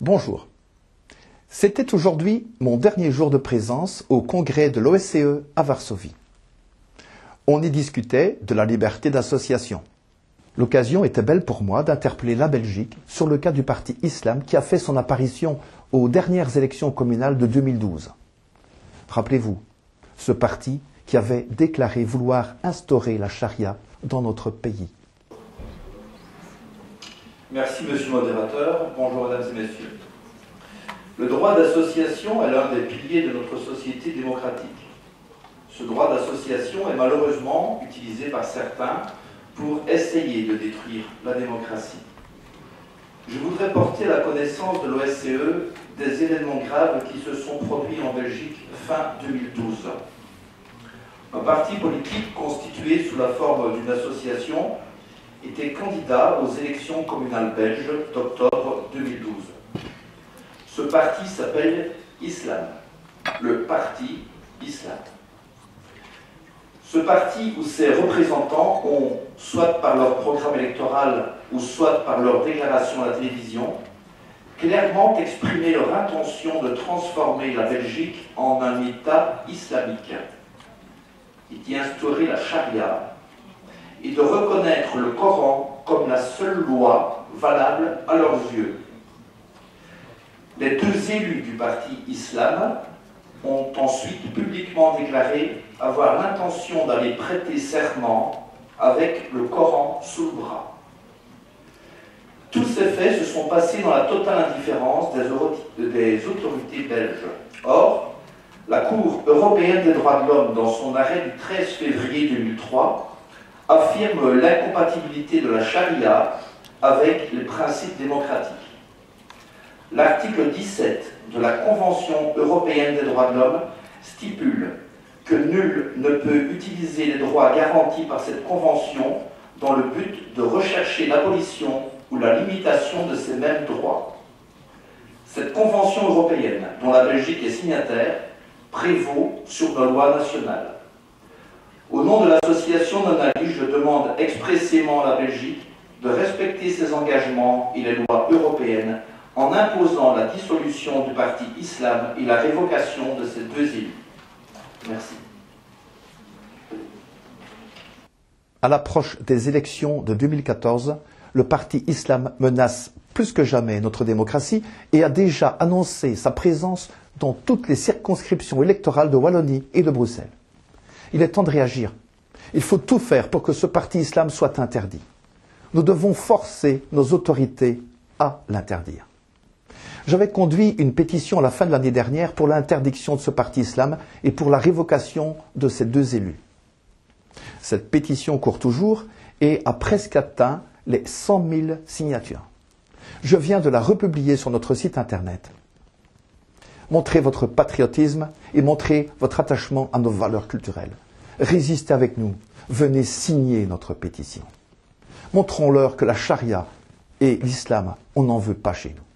Bonjour. C'était aujourd'hui mon dernier jour de présence au congrès de l'OSCE à Varsovie. On y discutait de la liberté d'association. L'occasion était belle pour moi d'interpeller la Belgique sur le cas du parti Islam qui a fait son apparition aux dernières élections communales de 2012. Rappelez-vous, ce parti qui avait déclaré vouloir instaurer la charia dans notre pays. Merci, monsieur le modérateur. Bonjour, mesdames et messieurs. Le droit d'association est l'un des piliers de notre société démocratique. Ce droit d'association est malheureusement utilisé par certains pour essayer de détruire la démocratie. Je voudrais porter à la connaissance de l'OSCE des événements graves qui se sont produits en Belgique fin 2012. Un parti politique constitué sous la forme d'une association était candidat aux élections communales belges d'octobre 2012. Ce parti s'appelle Islam, le parti Islam. Ce parti ou ses représentants ont, soit par leur programme électoral ou soit par leur déclaration à la télévision, clairement exprimé leur intention de transformer la Belgique en un État islamique et d'y instaurer la charia et de reconnaître le Coran comme la seule loi valable à leurs yeux. Les deux élus du parti Islam ont ensuite publiquement déclaré avoir l'intention d'aller prêter serment avec le Coran sous le bras. Tous ces faits se sont passés dans la totale indifférence des autorités belges. Or, la Cour européenne des droits de l'homme, dans son arrêt du 13 février 2003, affirme l'incompatibilité de la charia avec les principes démocratiques. L'article 17 de la Convention européenne des droits de l'homme stipule que nul ne peut utiliser les droits garantis par cette convention dans le but de rechercher l'abolition ou la limitation de ces mêmes droits. Cette convention européenne, dont la Belgique est signataire, prévaut sur nos lois nationales. Au nom de l'association Non-Ali, je demande expressément à la Belgique de respecter ses engagements et les lois européennes en imposant la dissolution du parti Islam et la révocation de ces deux élus. Merci. À l'approche des élections de 2014, le parti Islam menace plus que jamais notre démocratie et a déjà annoncé sa présence dans toutes les circonscriptions électorales de Wallonie et de Bruxelles. Il est temps de réagir. Il faut tout faire pour que ce parti Islam soit interdit. Nous devons forcer nos autorités à l'interdire. J'avais conduit une pétition à la fin de l'année dernière pour l'interdiction de ce parti Islam et pour la révocation de ces deux élus. Cette pétition court toujours et a presque atteint les 100 000 signatures. Je viens de la republier sur notre site internet. Montrez votre patriotisme et montrez votre attachement à nos valeurs culturelles. Résistez avec nous. Venez signer notre pétition. Montrons-leur que la charia et l'islam, on n'en veut pas chez nous.